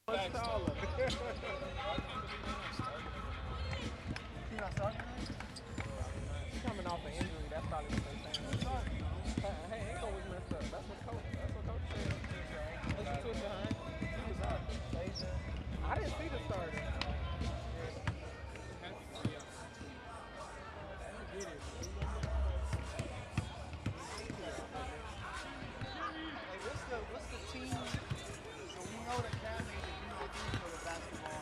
Much taller. He's not starting? He's coming off an injury. That's probably what they're saying. Hey, ankle was messed up. That's what coach said. He twisted her ankle. I didn't see the start. Hey, what's the team? So we know that Cam made the 3-on-3 for the basketball.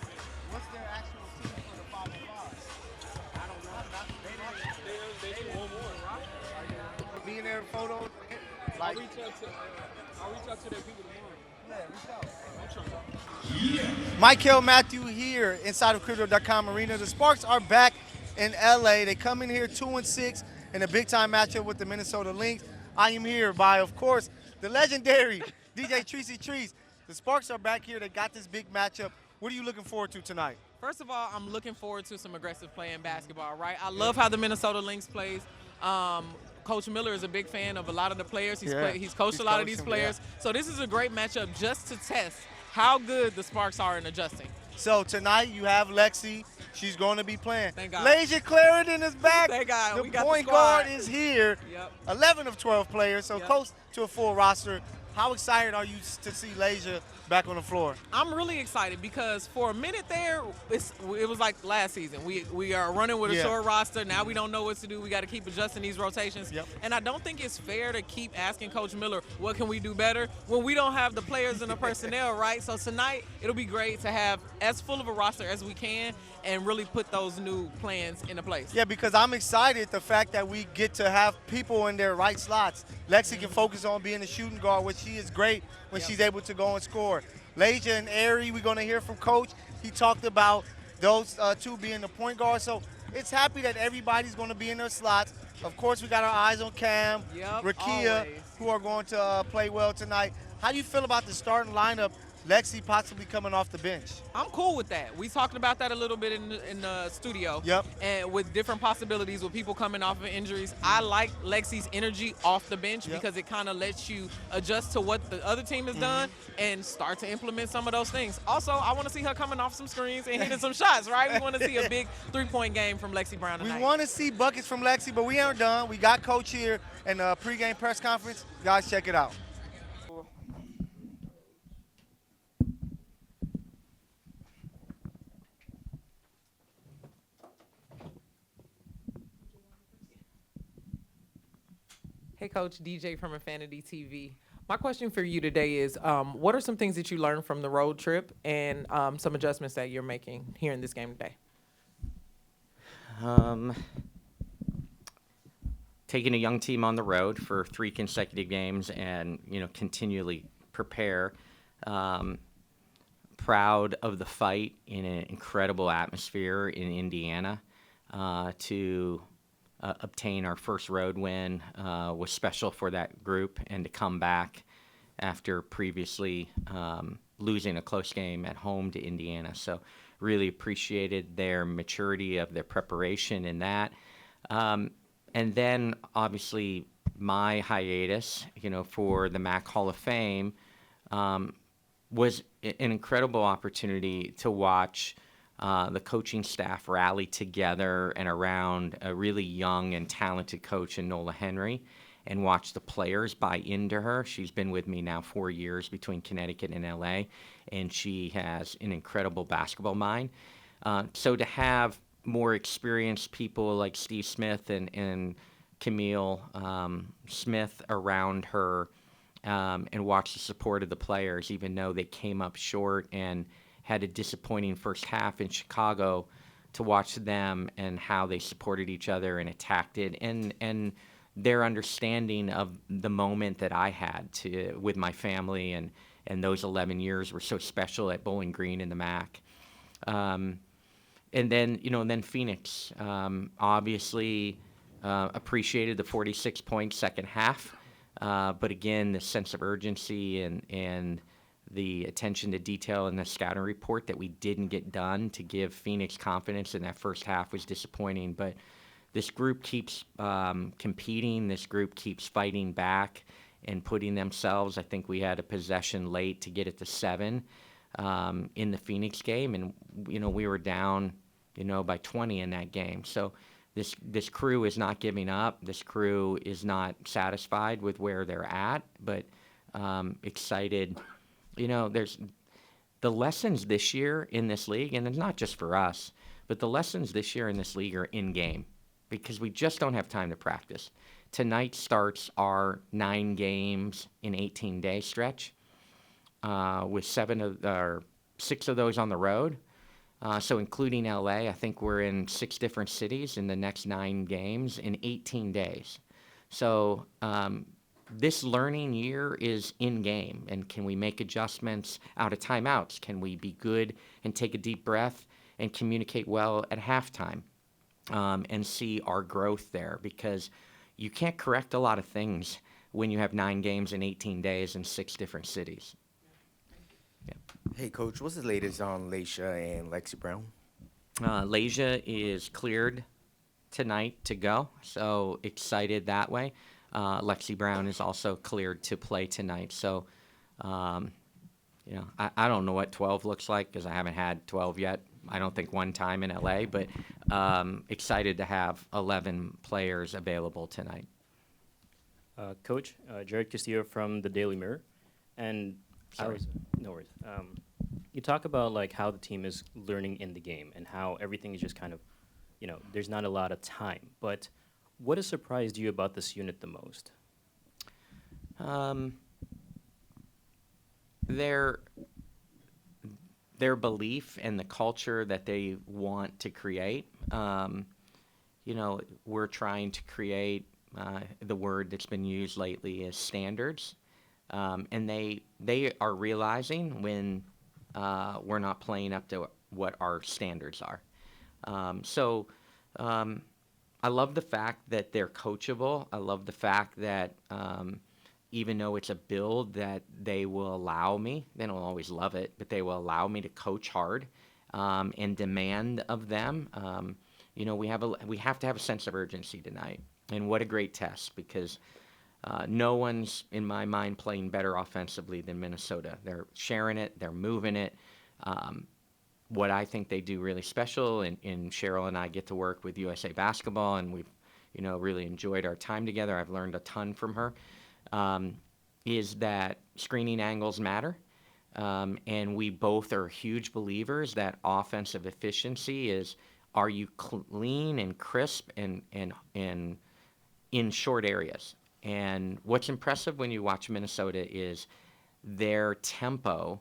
What's their actual team for the 5-on-5? I don't know. They should one more. Being there, photos. I'll reach out to their people tomorrow. Yeah, reach out. I'm trying to. Michael Matthew here inside of Crypto.com Arena. The Sparks are back in LA. They come in here 2-6 in a big time matchup with the Minnesota Lynx. I am here by, of course, the legendary DJ Treacy Trees. The Sparks are back here. They got this big matchup. What are you looking forward to tonight? First of all, I'm looking forward to some aggressive play in basketball, right? I love how the Minnesota Lynx plays. Coach Miller is a big fan of a lot of the players. He's coached a lot of these players. Yeah. So this is a great matchup just to test how good the Sparks are in adjusting. So tonight you have Lexi. She's going to be playing. Thank God. Lasia Clarendon is back. Thank God. The point guard is here. Yep. 11 of 12 players, so Yep. close to a full roster. How excited are you to see Lasia back on the floor? I'm really excited because for a minute there, it was like last season. We are running with a short roster. Now we don't know what to do. We got to keep adjusting these rotations. Yep. And I don't think it's fair to keep asking Coach Miller, what can we do better, when we don't have the players and the personnel, right? So tonight, it'll be great to have as full of a roster as we can and really put those new plans into place. Yeah, because I'm excited the fact that we get to have people in their right slots. Lexi can focus on being a shooting guard, which she is great when she's able to go and score. Lasia and Ari, we're going to hear from Coach. He talked about those two being the point guard. So it's happy that everybody's going to be in their slots. Of course, we got our eyes on Cam, Rakia, who are going to play well tonight. How do you feel about the starting lineup, Lexi possibly coming off the bench? I'm cool with that. We talked about that a little bit in the studio. Yep. And with different possibilities with people coming off of injuries, I like Lexi's energy off the bench because it kind of lets you adjust to what the other team has done and start to implement some of those things. Also, I want to see her coming off some screens and hitting some shots, right? We want to see a big three-point game from Lexi Brown tonight. We want to see buckets from Lexi, but we aren't done. We got Coach here in the pregame press conference. Guys, check it out. Hey, Coach, DJ from Infanity TV. My question for you today is, what are some things that you learned from the road trip and some adjustments that you're making here in this game today? Taking a young team on the road for 3 consecutive games and, continually prepare. Proud of the fight in an incredible atmosphere in Indiana to obtain our first road win was special for that group, and to come back after previously losing a close game at home to Indiana. So really appreciated their maturity of their preparation in that. And then obviously my hiatus, for the MAC Hall of Fame was an incredible opportunity to watch the coaching staff rally together and around a really young and talented coach in Nola Henry, and watch the players buy into her. She's been with me now 4 years between Connecticut and LA, and she has an incredible basketball mind. So to have more experienced people like Steve Smith and Camille Smith around her, and watch the support of the players, even though they came up short and had a disappointing first half in Chicago, to watch them and how they supported each other and attacked it, and their understanding of the moment that I had with my family, and those 11 years were so special at Bowling Green in the MAC. And then Phoenix, obviously appreciated the 46-point second half, but again, the sense of urgency and the attention to detail in the scouting report that we didn't get done to give Phoenix confidence in that first half was disappointing. But this group keeps competing. This group keeps fighting back and putting themselves. I think we had a possession late to get it to 7. in the Phoenix game, and we were down by 20 in that game. So this crew is not giving up. This crew is not satisfied with where they're at, but excited. There's the lessons this year in this league, and it's not just for us, but the lessons this year in this league are in game because we just don't have time to practice. Tonight starts our 9 games in 18-day stretch with 6 of those on the road. So including LA, I think we're in 6 different cities in the next 9 games in 18 days. So this learning year is in game, and can we make adjustments out of timeouts? Can we be good and take a deep breath and communicate well at halftime and see our growth there? Because you can't correct a lot of things when you have 9 games in 18 days in 6 different cities. Yeah. Hey, Coach, what's the latest on Laisha and Lexi Brown? Laisha is cleared tonight to go, so excited that way. Lexi Brown is also cleared to play tonight. So, I don't know what 12 looks like because I haven't had 12 yet. I don't think one time in LA, but excited to have 11 players available tonight. Coach, Jared Castillo from the Daily Mirror, and Sorry. No worries. You talk about like how the team is learning in the game and how everything is just kind of, there's not a lot of time. But what has surprised you about this unit the most? Their belief and the culture that they want to create. We're trying to create the word that's been used lately is standards. And they are realizing when we're not playing up to what our standards are. I love the fact that they're coachable. I love the fact that even though it's a build that they will allow me, they don't always love it, but they will allow me to coach hard and demand of them. We have to have a sense of urgency tonight. And what a great test, because no one's, in my mind, playing better offensively than Minnesota. They're sharing it. They're moving it. What I think they do really special, and Cheryl and I get to work with USA Basketball, and we've, really enjoyed our time together. I've learned a ton from her, is that screening angles matter. And we both are huge believers that offensive efficiency is, are you clean and crisp and in short areas? And what's impressive when you watch Minnesota is their tempo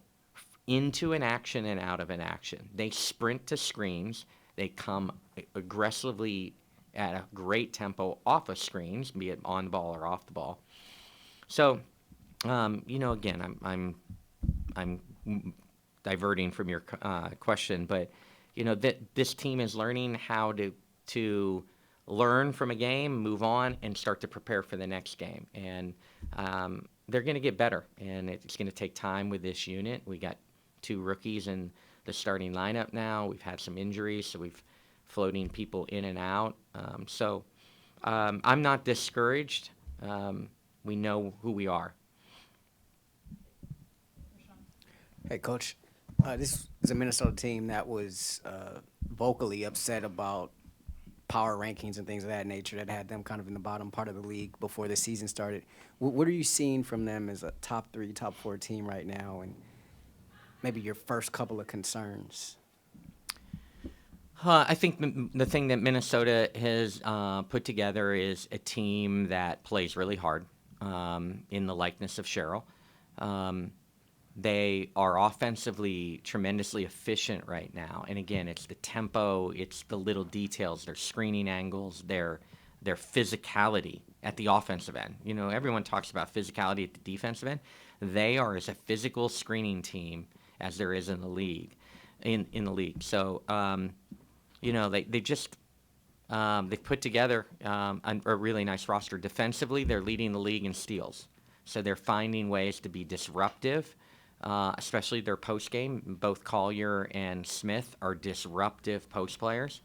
into an action and out of an action. They sprint to screens. They come aggressively at a great tempo off of screens, be it on the ball or off the ball. So, again, I'm diverting from your question, but that this team is learning how to learn from a game, move on, and start to prepare for the next game. And they're going to get better, and it's going to take time with this unit. We got 2 rookies in the starting lineup now. We've had some injuries, so we've floating people in and out. I'm not discouraged. We know who we are. Hey, Coach. This is a Minnesota team that was vocally upset about power rankings and things of that nature that had them kind of in the bottom part of the league before the season started. What are you seeing from them as a top 3, top 4 team right now, and maybe your first couple of concerns? I think the thing that Minnesota has put together is a team that plays really hard in the likeness of Cheryl. They are offensively tremendously efficient right now. And again, it's the tempo, it's the little details, their screening angles, their physicality at the offensive end. Everyone talks about physicality at the defensive end. They are as a physical screening team as there is in the league. In the league. So, they've put together a really nice roster. Defensively, they're leading the league in steals. So they're finding ways to be disruptive. Especially their post game. Both Collier and Smith are disruptive post players.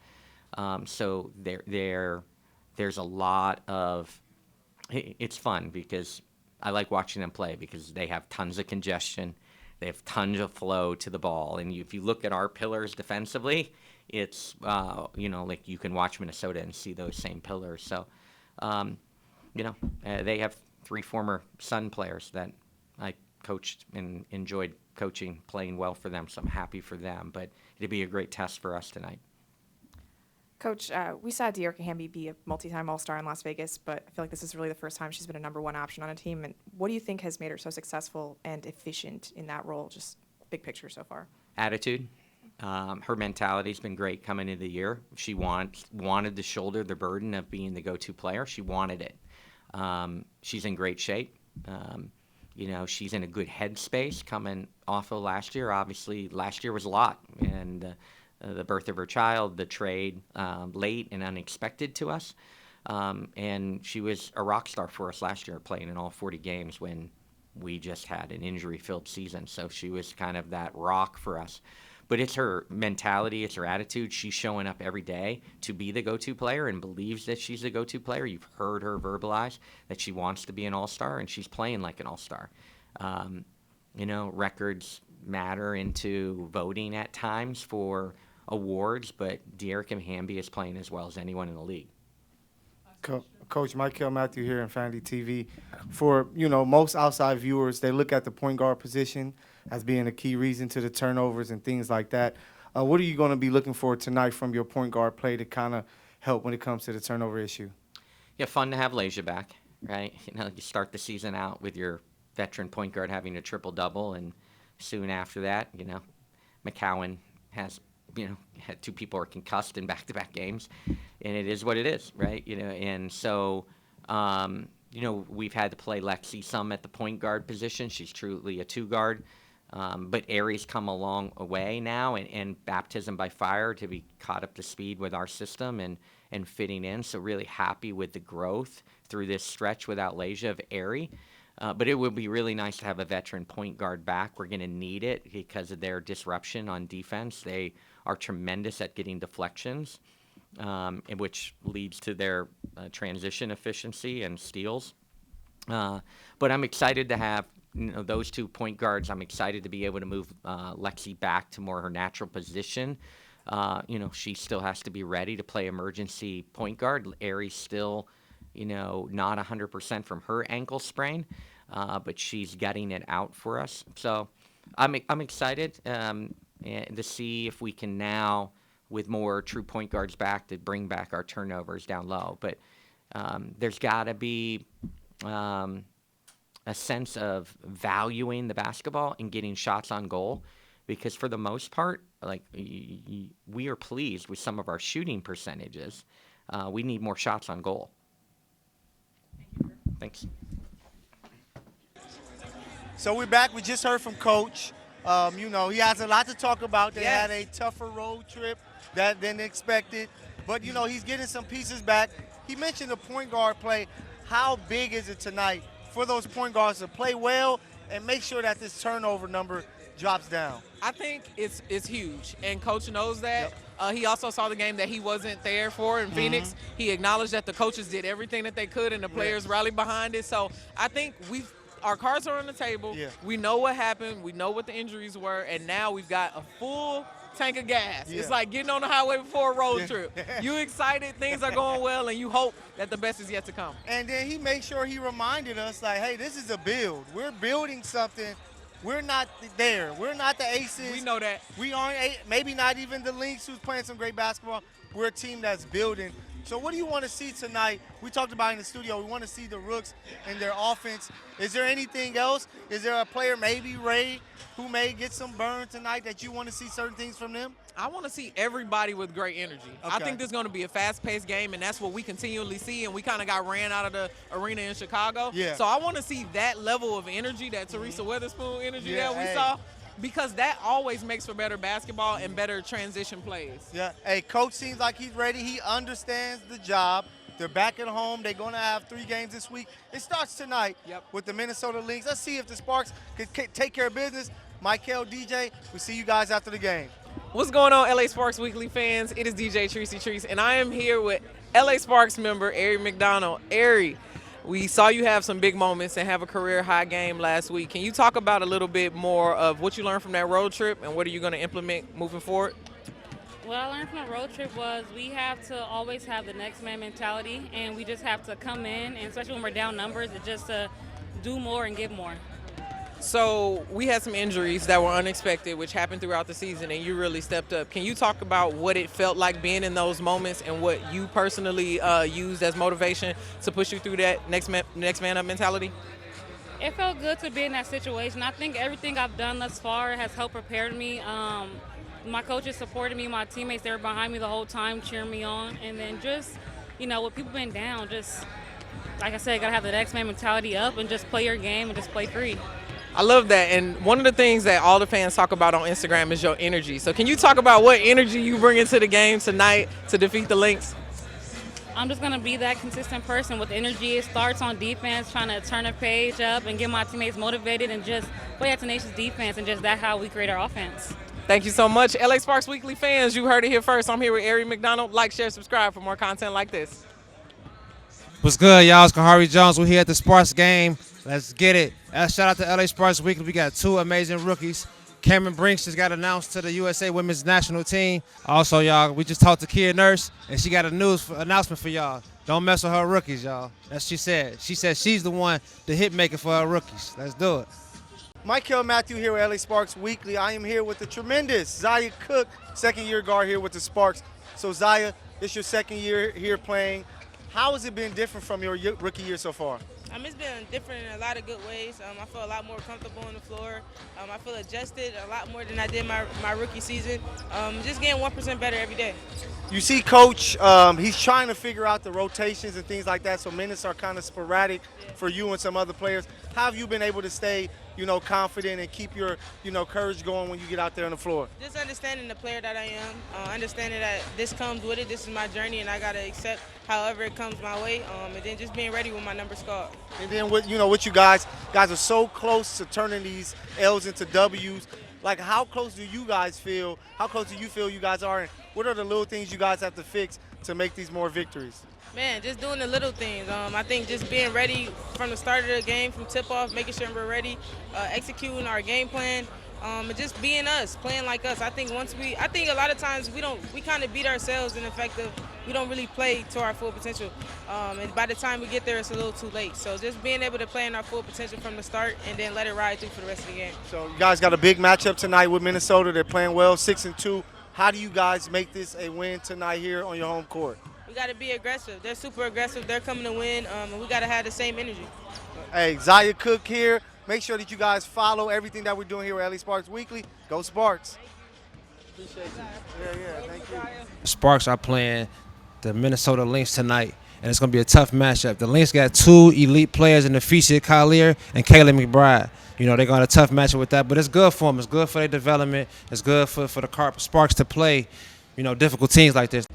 So there's a lot of. It's fun because I like watching them play because they have tons of congestion. They have tons of flow to the ball. And if you look at our pillars defensively, it's, like you can watch Minnesota and see those same pillars. So, they have 3 former Sun players that I coached and enjoyed coaching, playing well for them. So I'm happy for them. But it'd be a great test for us tonight. Coach, we saw De'Erica Hamby be a multi-time All-Star in Las Vegas, but I feel like this is really the first time she's been a number 1 option on a team. And what do you think has made her so successful and efficient in that role, just big picture so far? Attitude. Her mentality's been great coming into the year. She wanted to shoulder the burden of being the go-to player. She wanted it. She's in great shape. She's in a good headspace coming off of last year. Obviously, last year was a lot. And the birth of her child, the trade, late and unexpected to us. And she was a rock star for us last year, playing in all 40 games when we just had an injury-filled season. So she was kind of that rock for us. But it's her mentality, it's her attitude. She's showing up every day to be the go-to player and believes that she's the go-to player. You've heard her verbalize that she wants to be an all-star, and she's playing like an all-star. Records matter into voting at times for awards, but De'Erica Hamby is playing as well as anyone in the league. Coach Michael Matthew here, Infanity TV. For, most outside viewers, they look at the point guard position as being a key reason to the turnovers and things like that. What are you going to be looking for tonight from your point guard play to kind of help when it comes to the turnover issue? Yeah, fun to have Leisha back, right? You start the season out with your veteran point guard having a triple-double, and soon after that, McCowan has had 2 people are concussed in back-to-back games, and it is what it is, right? And so, we've had to play Lexi some at the point guard position. She's truly a 2-guard, but Aries come a long way now, and baptism by fire to be caught up to speed with our system and fitting in. So really happy with the growth through this stretch without Leisha of Aries. But it would be really nice to have a veteran point guard back. We're going to need it because of their disruption on defense. They are tremendous at getting deflections, which leads to their transition efficiency and steals. But I'm excited to have those 2 point guards. I'm excited to be able to move Lexi back to more her natural position. She still has to be ready to play emergency point guard. Aries still, not 100% from her ankle sprain, but she's getting it out for us. So I'm excited to see if we can now, with more true point guards back, to bring back our turnovers down low. But there's got to be a sense of valuing the basketball and getting shots on goal, because for the most part, we are pleased with some of our shooting percentages. We need more shots on goal. Thanks. So we're back. We just heard from Coach. He has a lot to talk about. They had a tougher road trip than expected. But, he's getting some pieces back. He mentioned the point guard play. How big is it tonight for those point guards to play well and make sure that this turnover number drops down? I think it's huge, and Coach knows that. Yep. He also saw the game that he wasn't there for in Phoenix. He acknowledged that the coaches did everything that they could, and the players rallied behind it. So I think our cards are on the table. Yeah. We know what happened. We know what the injuries were, and now we've got a full tank of gas. Yeah. It's like getting on the highway before a road trip. You excited, things are going well, and you hope that the best is yet to come. And then he made sure he reminded us, hey, this is a build. We're building something. We're not there. We're not the Aces. We know that. We aren't, maybe not even the Lynx, who's playing some great basketball. We're a team that's building. So what do you want to see tonight? We talked about in the studio, we want to see the Rooks and their offense. Is there anything else? Is there a player, maybe Ray, who may get some burn tonight that you want to see certain things from them? I want to see everybody with great energy. Okay. I think this is going to be a fast-paced game, and that's what we continually see, and we kind of got ran out of the arena in Chicago. Yeah. So I want to see that level of energy, that Teresa Weatherspoon energy that we saw, because that always makes for better basketball and better transition plays. Yeah. Hey, Coach seems like he's ready. He understands the job. They're back at home. They're going to have 3 games this week. It starts tonight with the Minnesota Lynx. Let's see if the Sparks can take care of business. Michael, DJ, we'll see you guys after the game. What's going on, LA Sparks Weekly fans? It is DJ Treacy Treese, and I am here with LA Sparks member Ari McDonald. Ari, We saw you have some big moments and have a career high game last week. Can you talk about a little bit more of what you learned from that road trip and what are you going to implement moving forward? What I learned from the road trip was we have to always have the next man mentality, and we just have to come in, and especially when we're down numbers, it's just to do more and give more. So we had some injuries that were unexpected, which happened throughout the season, and you really stepped up. Can you talk about what it felt like being in those moments and what you personally used as motivation to push you through that next man up mentality? It felt good to be in that situation. I think everything I've done thus far has helped prepare me. My coaches supported me, my teammates, they were behind me the whole time, cheering me on. And then just, with people being down, just, like I said, gotta have the next man mentality up and just play your game and just play free. I love that. And one of the things that all the fans talk about on Instagram is your energy. So can you talk about what energy you bring into the game tonight to defeat the Lynx? I'm just going to be that consistent person with energy. It starts on defense, trying to turn the page up and get my teammates motivated and just play at tenacious defense, and just that's how we create our offense. Thank you so much. LA Sparks Weekly fans, you heard it here first. I'm here with Ari McDonald. Like, share, subscribe for more content like this. What's good, y'all? It's Kahari Jones. We're here at the Sparks game. Let's get it. Shout out to LA Sparks Weekly. We got 2 amazing rookies. Cameron Brinks just got announced to the USA Women's National Team. Also, y'all, we just talked to Kia Nurse, and she got a announcement for y'all. Don't mess with her rookies, y'all. That's what she said. She said she's the one, the hit maker for her rookies. Let's do it. Michael Matthew here with LA Sparks Weekly. I am here with the tremendous Zaya Cook, second-year guard here with the Sparks. So, Zaya, it's your second year here playing. How has it been different from your rookie year so far? It's been different in a lot of good ways. I feel a lot more comfortable on the floor. I feel adjusted a lot more than I did my rookie season. Just getting 1% better every day. You see Coach, he's trying to figure out the rotations and things like that, so minutes are kind of sporadic for you and some other players. How have you been able to stay, confident and keep your, courage going when you get out there on the floor? Just understanding the player that I am, understanding that this comes with it, this is my journey, and I got to accept however it comes my way, and then just being ready when my number's called. And then with you guys are so close to turning these L's into W's. Like, how close do you guys feel? How close do you feel you guys are? And what are the little things you guys have to fix to make these more victories? Man, just doing the little things. I think just being ready from the start of the game, from tip-off, making sure we're ready, executing our game plan, and just being us, playing like us. I think a lot of times we kind of beat ourselves in the fact that we don't really play to our full potential. And by the time we get there, it's a little too late. So just being able to play in our full potential from the start and then let it ride through for the rest of the game. So you guys got a big matchup tonight with Minnesota. They're playing well, 6-2. How do you guys make this a win tonight here on your home court? We got to be aggressive. They're super aggressive. They're coming to win, and we got to have the same energy. Hey, Zaya Cook here. Make sure that you guys follow everything that we're doing here at LA Sparks Weekly. Go Sparks. Appreciate you. Yeah, thank you. Sparks are playing the Minnesota Lynx tonight, and it's going to be a tough matchup. The Lynx got 2 elite players in the Fecia Collier and Kayla McBride. They're going to have a tough matchup with that, but it's good for them. It's good for their development. It's good for the Sparks to play, difficult teams like this.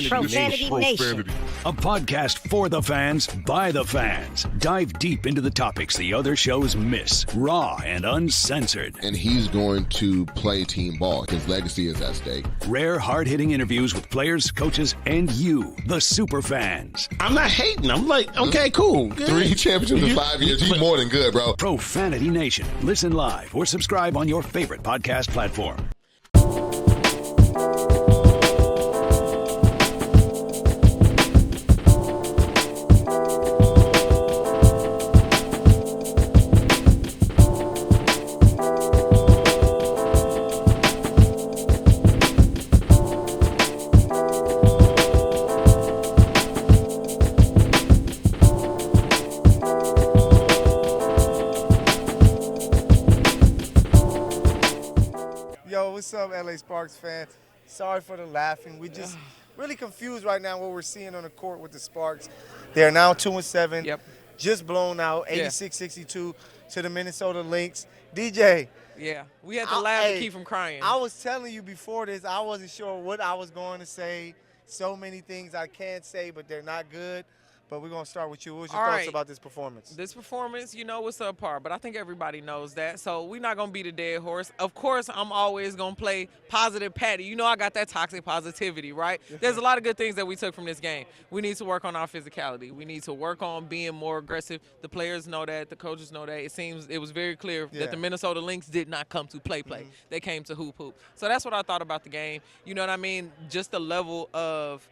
Profanity Nation. A podcast for the fans, by the fans. Dive deep into the topics the other shows miss. Raw and uncensored. And he's going to play team ball. His legacy is at stake. Rare, hard-hitting interviews with players, coaches, and you, the super fans. I'm not hating. I'm like, okay, cool. Good. 3 championships in 5 years. You're more than good, bro. Profanity Nation. Listen live or subscribe on your favorite podcast platform. Sorry for the laughing. We just really confused right now what we're seeing on the court with the Sparks. They're now 2-7. Yep. Just blown out, Yeah. 86-62 to the Minnesota Lynx. DJ. Yeah, we had to laugh to keep from crying. I was telling you before this, I wasn't sure what I was going to say. So many things I can't say, but they're not good. But we're going to start with you. What was your thoughts about this performance? This performance, you know, was subpar, but I think everybody knows that. So we're not going to beat a dead horse. Of course, I'm always going to play positive Patty. You know I got that toxic positivity, right? There's a lot of good things that we took from this game. We need to work on our physicality. We need to work on being more aggressive. The players know that. The coaches know that. It was very clear that the Minnesota Lynx did not come to play. They came to hoop. So that's what I thought about the game. You know what I mean? Just the level of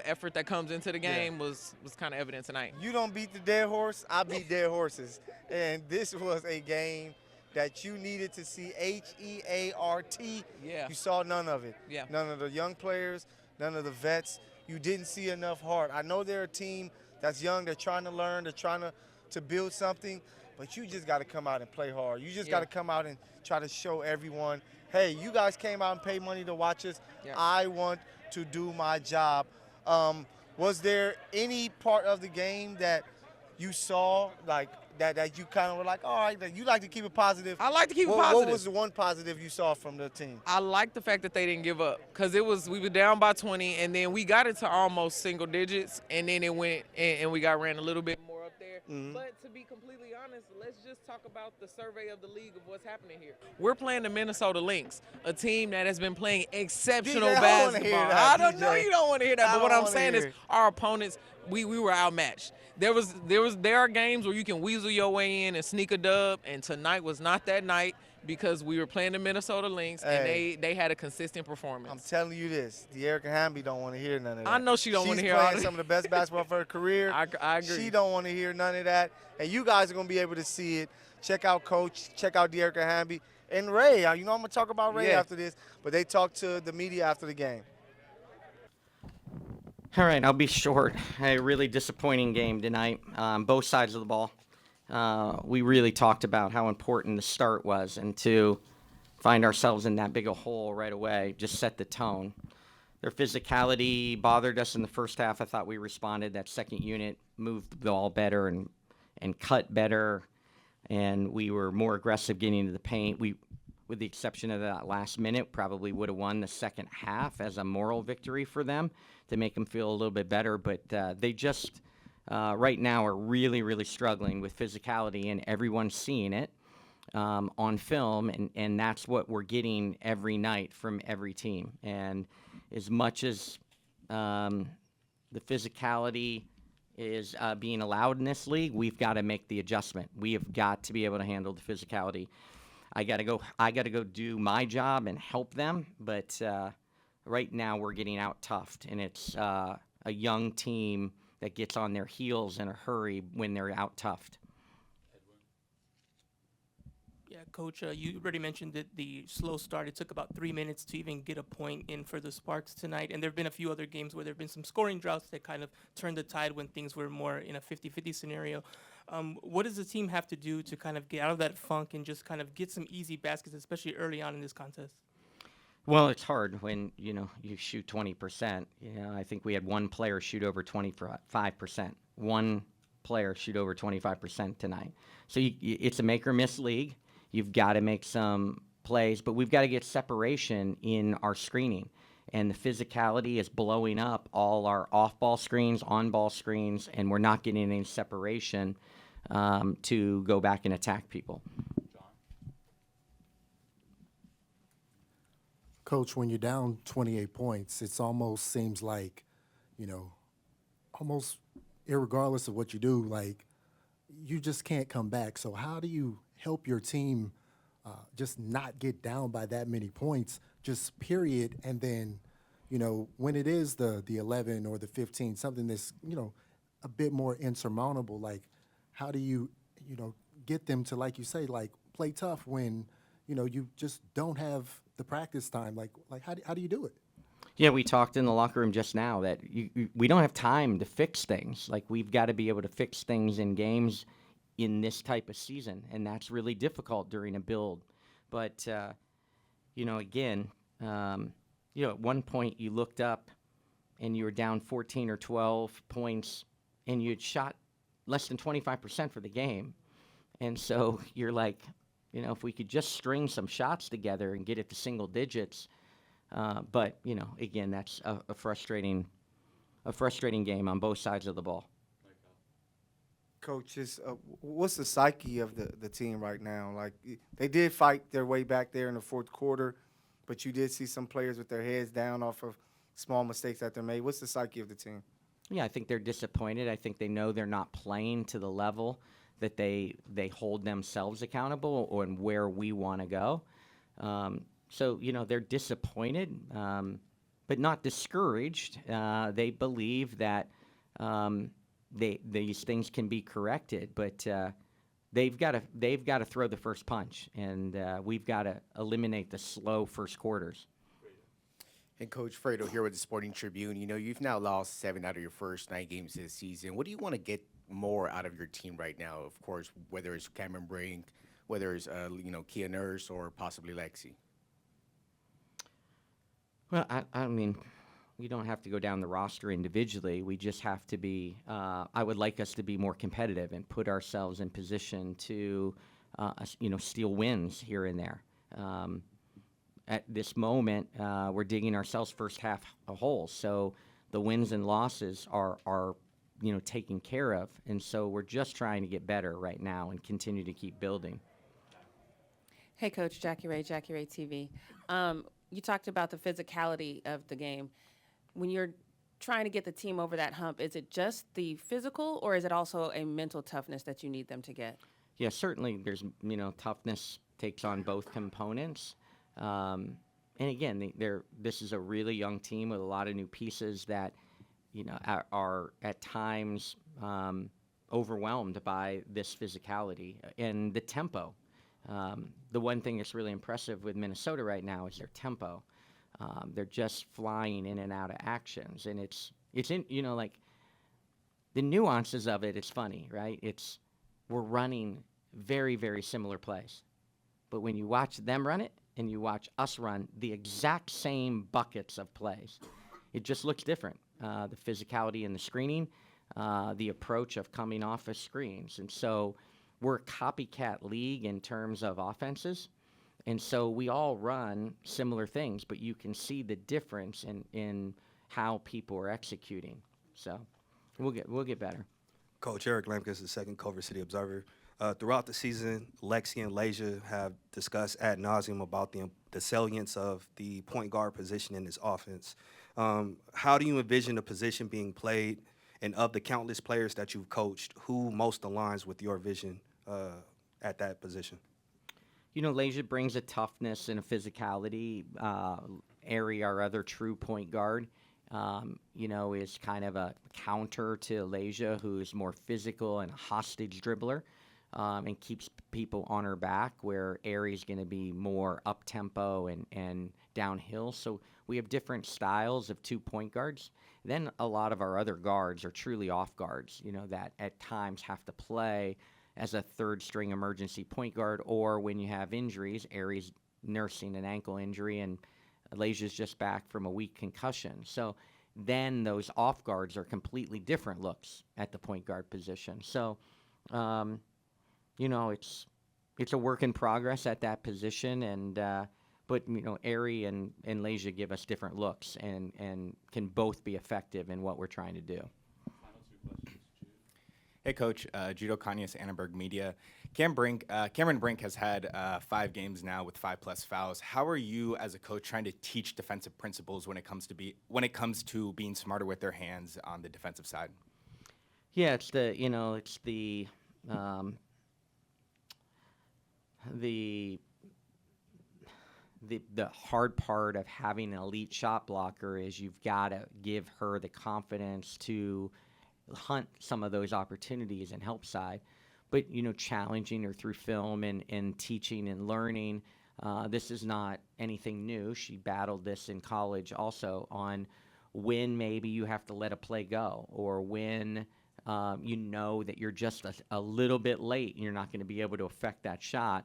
effort that comes into the game was kind of evident tonight. You don't beat the dead horse, I beat dead horses. And this was a game that you needed to see H-E-A-R-T. Yeah. You saw none of it. Yeah. None of the young players, none of the vets. You didn't see enough heart. I know they're a team that's young, they're trying to learn, they're trying to build something, but you just got to come out and play hard. You just got to come out and try to show everyone, hey, you guys came out and paid money to watch us. Yeah. I want to do my job. Was there any part of the game that you saw like that you kind of were like, all right, you like to keep it positive? I like to keep it positive. What was the one positive you saw from the team? I like the fact that they didn't give up because we were down by 20, and then we got it to almost single digits, and then it went and we got ran a little bit more up there. But to be completely honest, let's just talk about the survey of the league of what's happening here. We're playing the Minnesota Lynx, a team that has been playing exceptional basketball. I don't know you don't want to hear that, but what I'm saying is our opponents, we were outmatched. There are games where you can weasel your way in and sneak a dub, and tonight was not that night because we were playing the Minnesota Lynx, and they had a consistent performance. I'm telling you this, De'Erica Hamby don't want to hear none of that. I know she don't want to hear all all that. that. She's playing some of the best basketball for her career. I agree. She don't want to hear none of that, and you guys are going to be able to see it. Check out Coach, check out De'Erica Hamby, and Ray. You know I'm going to talk about Ray after this, but they talked to the media after the game. All right, I'll be short. A really disappointing game tonight, both sides of the ball. We really talked about how important the start was, and to find ourselves in that big a hole right away just set the tone. Their physicality bothered us in the first half. I thought we responded. That second unit moved the ball better and cut better, and we were more aggressive getting into the paint. We, with the exception of that last minute, probably would have won the second half as a moral victory for them to make them feel a little bit better. But they just, right now, are really, really struggling with physicality, and everyone's seeing it on film, and that's what we're getting every night from every team. And as much as the physicality is being allowed in this league, we've got to make the adjustment. We have got to be able to handle the physicality. I gotta go do my job and help them, but right now we're getting out-toughed, and it's a young team that gets on their heels in a hurry when they're out-toughed. Yeah, Coach, you already mentioned that the slow start, it took about 3 minutes to even get a point in for the Sparks tonight, and there have been a few other games where there have been some scoring droughts that kind of turned the tide when things were more in a 50-50 scenario. What does the team have to do to kind of get out of that funk and just kind of get some easy baskets, especially early on in this contest? Well, it's hard when, you shoot 20%. I think we had one player shoot over 25%. One player shoot over 25% tonight. So it's a make-or-miss league. You've got to make some plays, but we've got to get separation in our screening. And the physicality is blowing up all our off-ball screens, on-ball screens, and we're not getting any separation to go back and attack people. Coach, when you're down 28 points, it almost seems like, almost irregardless of what you do, like you just can't come back. So how do you help your team just not get down by that many points, just period, and then, when it is the 11 or the 15, something that's, a bit more insurmountable, like how do you, get them to, like you say, like play tough when, you just don't have the practice time? Like how do you do it? Yeah, we talked in the locker room just now that we don't have time to fix things. Like, we've got to be able to fix things in games in this type of season, and that's really difficult during a build. But, again, at one point you looked up and you were down 14 or 12 points and you had shot less than 25% for the game. And so you're like, if we could just string some shots together and get it to single digits. But, again, that's a frustrating game on both sides of the ball. Coaches, what's the psyche of the team right now? Like, they did fight their way back there in the fourth quarter, but you did see some players with their heads down off of small mistakes that they made. What's the psyche of the team? Yeah, I think they're disappointed. I think they know they're not playing to the level that they hold themselves accountable or and where we want to go. So, they're disappointed, but not discouraged. They believe that these things can be corrected, but they've got to throw the first punch, and we've got to eliminate the slow first quarters. And Coach Fredo here with the Sporting Tribune. You've now lost 7 out of your first 9 games this season. What do you want to get more out of your team right now? Of course, whether it's Cameron Brink, whether it's Kia Nurse, or possibly Lexi. Well, I mean, we don't have to go down the roster individually. We just have to be. I would like us to be more competitive and put ourselves in position to, steal wins here and there. At this moment, we're digging ourselves first half a hole. So the wins and losses are taken care of, and so we're just trying to get better right now and continue to keep building. Hey, Coach, Jackie Ray TV. You talked about the physicality of the game. When you're trying to get the team over that hump, is it just the physical, or is it also a mental toughness that you need them to get? Yeah, certainly there's, toughness takes on both components. And again, this is a really young team with a lot of new pieces that, are at times overwhelmed by this physicality and the tempo. The one thing that's really impressive with Minnesota right now is their tempo. They're just flying in and out of actions, and it's in, like the nuances of it. It's funny, right? We're running very, very similar plays, but when you watch them run it and you watch us run the exact same buckets of plays, it just looks different. The physicality in the screening, the approach of coming off of screens, and so we're a copycat league in terms of offenses. And so we all run similar things, but you can see the difference in how people are executing. So we'll get better. Coach Eric Lemkus, the second Culver City Observer. Throughout the season, Lexi and Leisure have discussed ad nauseum about the salience of the point guard position in this offense. How do you envision the position being played, and of the countless players that you've coached, who most aligns with your vision at that position? Leisure brings a toughness and a physicality. Ari, our other true point guard, is kind of a counter to Leisure, who's more physical and a hostage dribbler, and keeps people on her back, where Ari's going to be more up-tempo and downhill. So we have different styles of 2 point guards. Then a lot of our other guards are truly off guards, that at times have to play as a third-string emergency point guard, or when you have injuries, Ari's nursing an ankle injury, and Leisure's just back from a weak concussion. So then those off guards are completely different looks at the point guard position. So, it's a work in progress at that position, and but Ari and Leisure give us different looks and can both be effective in what we're trying to do. Hey, Coach. Judo Kanyas, Annenberg Media. Cameron Brink has had 5 games now with 5+ fouls. How are you, as a coach, trying to teach defensive principles when it comes to being smarter with their hands on the defensive side? Yeah, it's the hard part of having an elite shot blocker is you've got to give her the confidence to hunt some of those opportunities and help side, but challenging her through film and teaching and learning. This is not anything new. She battled this in college also, on when maybe you have to let a play go, or when that you're just a little bit late and you're not going to be able to affect that shot,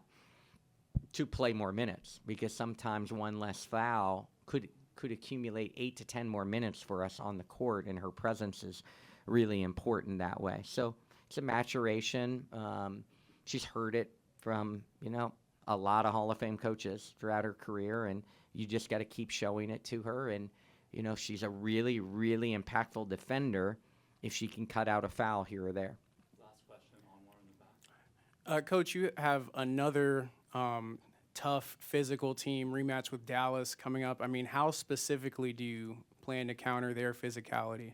to play more minutes, because sometimes one less foul could could accumulate 8 to 10 more minutes for us on the court, and her presence is really important that way. So it's a maturation. She's heard it from, a lot of Hall of Fame coaches throughout her career, and you just got to keep showing it to her. And, she's a really, really impactful defender if she can cut out a foul here or there. Coach, you have another tough physical team rematch with Dallas coming up. I mean, how specifically do you plan to counter their physicality?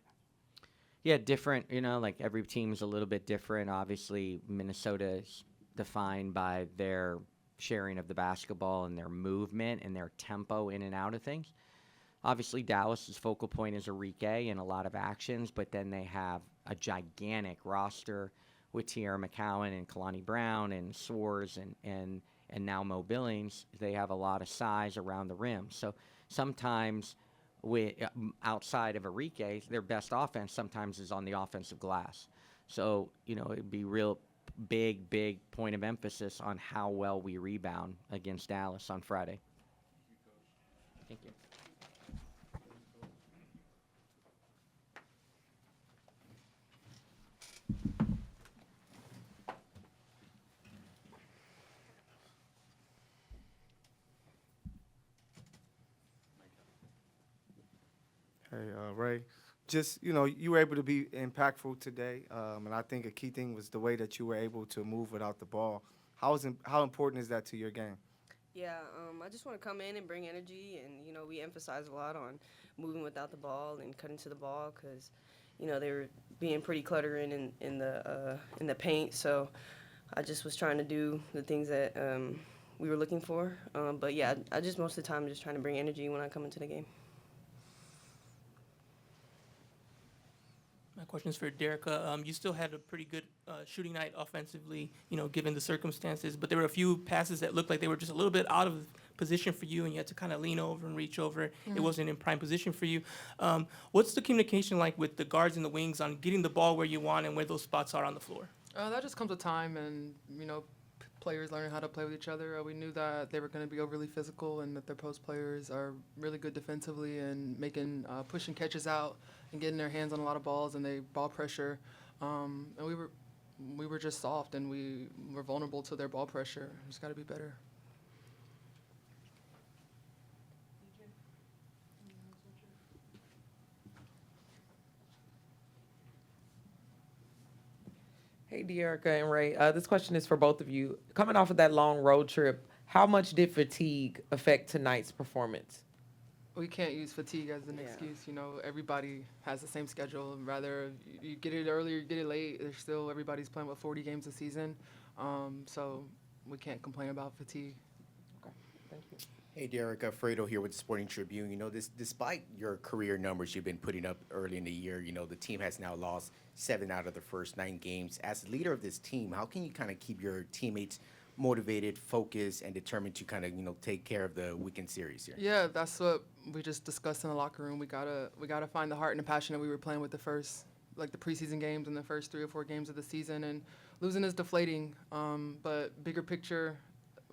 Yeah, different, like every team's a little bit different. Obviously, Minnesota is defined by their sharing of the basketball and their movement and their tempo in and out of things. Obviously, Dallas's focal point is Arike and a lot of actions, but then they have a gigantic roster with Tierra McCowan and Kalani Brown and Soares and now Mo Billings. They have a lot of size around the rim. So sometimes outside of Arike, their best offense sometimes is on the offensive glass. So, it'd be real big point of emphasis on how well we rebound against Dallas on Friday. Thank you. Hey, Ray, just, you were able to be impactful today, and I think a key thing was the way that you were able to move without the ball. How important is that to your game? Yeah, I just want to come in and bring energy, and, we emphasize a lot on moving without the ball and cutting to the ball because, they were being pretty cluttering in the paint, so I just was trying to do the things that we were looking for. But, yeah, I just most of the time just trying to bring energy when I come into the game. My question is for Derica. You still had a pretty good shooting night offensively, given the circumstances, but there were a few passes that looked like they were just a little bit out of position for you, and you had to kind of lean over and reach over. It wasn't in prime position for you. What's the communication like with the guards and the wings on getting the ball where you want and where those spots are on the floor? That just comes with time and, players learning how to play with each other. We knew that they were going to be overly physical and that their post players are really good defensively and pushing catches out and getting their hands on a lot of balls, and they ball pressure. And we were just soft, and we were vulnerable to their ball pressure. Just got to be better. Hey, Dearica and Ray. This question is for both of you. Coming off of that long road trip, how much did fatigue affect tonight's performance? We can't use fatigue as an excuse. Everybody has the same schedule. Rather you get it early or you get it late, everybody's playing with 40 games a season. So we can't complain about fatigue. Okay, thank you. Hey, Derica, Fredo here with the Sporting Tribune. Despite your career numbers you've been putting up early in the year, the team has now lost 7 out of the first 9 games. As leader of this team, how can you kind of keep your teammates motivated, focused, and determined to kind of take care of the weekend series here? Yeah, that's what we just discussed in the locker room. We gotta find the heart and the passion that we were playing with the preseason games and the first 3 or 4 games of the season. And losing is deflating, but bigger picture.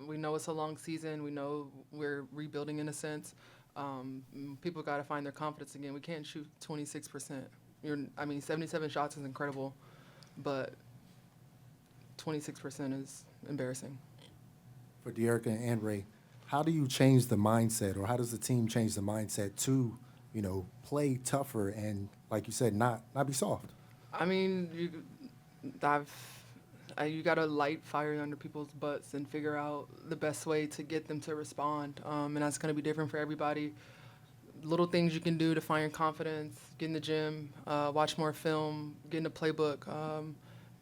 We know it's a long season. We know we're rebuilding in a sense. People got to find their confidence again. We can't shoot 26%. 77 shots is incredible, but 26% is embarrassing. For Dearica and Ray, how do you change the mindset, or how does the team change the mindset to, play tougher and, like you said, not be soft? You got to light fire under people's butts and figure out the best way to get them to respond. And that's going to be different for everybody. Little things you can do to find your confidence: get in the gym, watch more film, get in the playbook,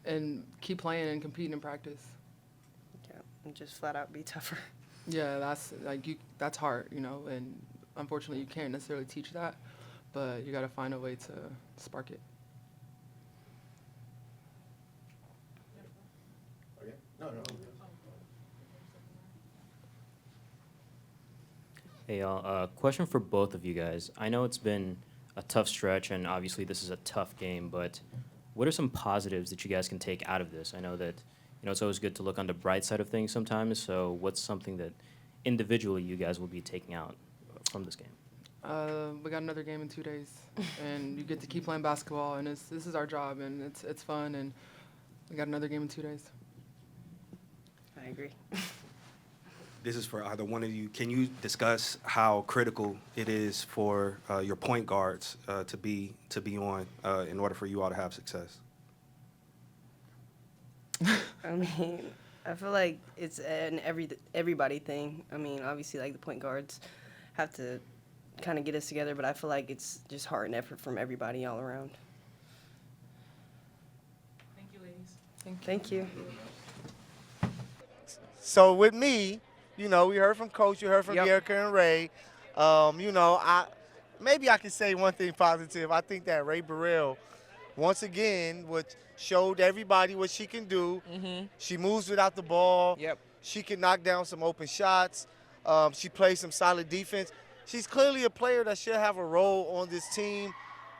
and keep playing and competing in practice. Yeah, and just flat out be tougher. Yeah, that's hard, and unfortunately you can't necessarily teach that, but you got to find a way to spark it. No. Hey, y'all. Question for both of you guys. I know it's been a tough stretch, and obviously this is a tough game, but what are some positives that you guys can take out of this? I know that, it's always good to look on the bright side of things sometimes, so what's something that individually you guys will be taking out from this game? We got another game in 2 days, and you get to keep playing basketball, and this is our job, and it's fun, and we got another game in 2 days. I agree. This is for either one of you. Can you discuss how critical it is for your point guards to be on in order for you all to have success? I mean, I feel like it's an everybody thing. I mean, obviously, like the point guards have to kind of get us together, but I feel like it's just heart and effort from everybody all around. Thank you, ladies. Thank you. So with me, you know, we heard from Coach, you heard from Yep. Erica and Ray. You know, maybe I can say one thing positive. I think that Ray Burrell, once again, showed everybody what she can do. She moves without the ball. She can knock down some open shots. She plays some solid defense. She's clearly a player that should have a role on this team.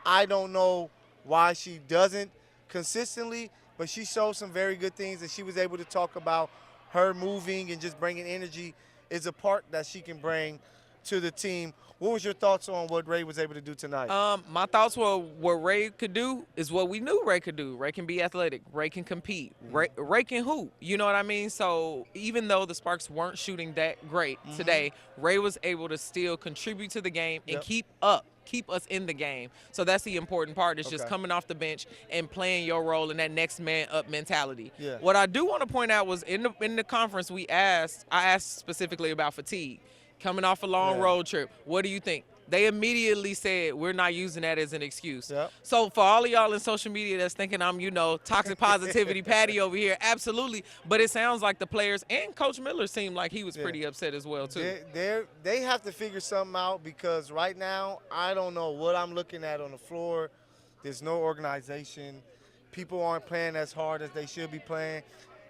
I don't know why she doesn't consistently, but she showed some very good things, and she was able to talk about her moving and just bringing energy is a part that she can bring to the team. What was your thoughts on what Ray was able to do tonight? My thoughts were what Ray could do is what we knew Ray could do. Ray can be athletic. Ray can compete. Ray can hoop. You know what I mean? So even though the Sparks weren't shooting that great today, Ray was able to still contribute to the game and keep us in the game. So that's the important part, is just coming off the bench and playing your role in that next man up mentality. What I do want to point out was in the conference I asked specifically about fatigue. Coming off a long road trip, what do you think? They immediately said, we're not using that as an excuse. So for all of y'all in social media that's thinking I'm, toxic positivity Patty over here, absolutely. But it sounds like the players and Coach Miller seemed like he was pretty upset as well, too. They have to figure something out, because right now I don't know what I'm looking at on the floor. There's no organization. People aren't playing as hard as they should be playing.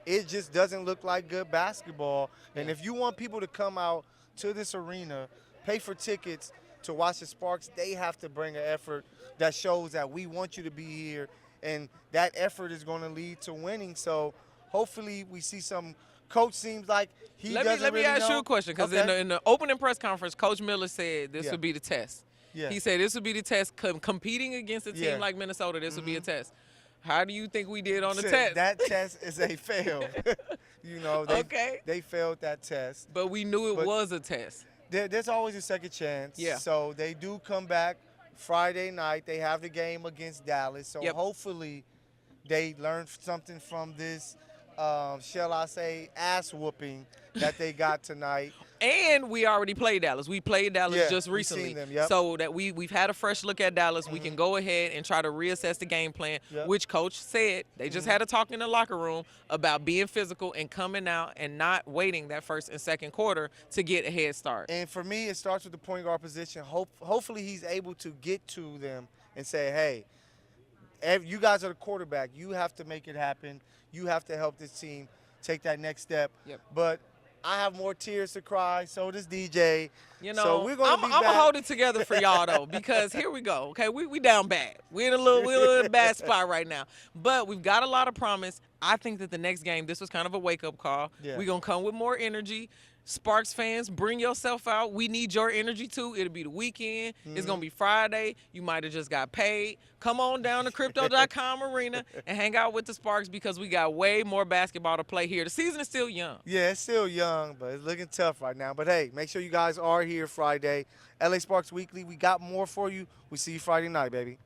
It just doesn't look like good basketball. And if you want people to come out to this arena, pay for tickets to watch the Sparks, they have to bring an effort that shows that we want you to be here, and that effort is going to lead to winning. So hopefully we see some. Coach seems like he doesn't really know. Let me ask you a question, because in the opening press conference, Coach Miller said this would be the test. He said this would be the test. Competing against a team like Minnesota, this would be a test. How do you think we did on the test? That test is a fail. They failed that test. But we knew it was a test. There's always a second chance. So they do come back Friday night. They have the game against Dallas. So hopefully they learned something from this, shall I say, ass whooping that they got tonight. And we already played Dallas. We played Dallas just recently. We've seen them, So that we've had a fresh look at Dallas. We can go ahead and try to reassess the game plan, which Coach said. They just had a talk in the locker room about being physical and coming out and not waiting that first and second quarter to get a head start. And for me, it starts with the point guard position. Hopefully he's able to get to them and say, hey, you guys are the quarterback. You have to make it happen. You have to help this team take that next step. But I have more tears to cry. So does DJ. So we're going to be back. I'm going to hold it together for y'all, though, because here we go. Okay, we down bad. We're in a little bad spot right now. But we've got a lot of promise. I think that the next game, this was kind of a wake-up call. We're going to come with more energy. Sparks fans, bring yourself out. We need your energy, too. It'll be the weekend. It's going to be Friday. You might have just got paid. Come on down to Crypto.com Arena and hang out with the Sparks, because we got way more basketball to play here. The season is still young. Yeah, it's still young, but it's looking tough right now. But, hey, make sure you guys are here Friday. LA Sparks Weekly, we got more for you. We see you Friday night, baby.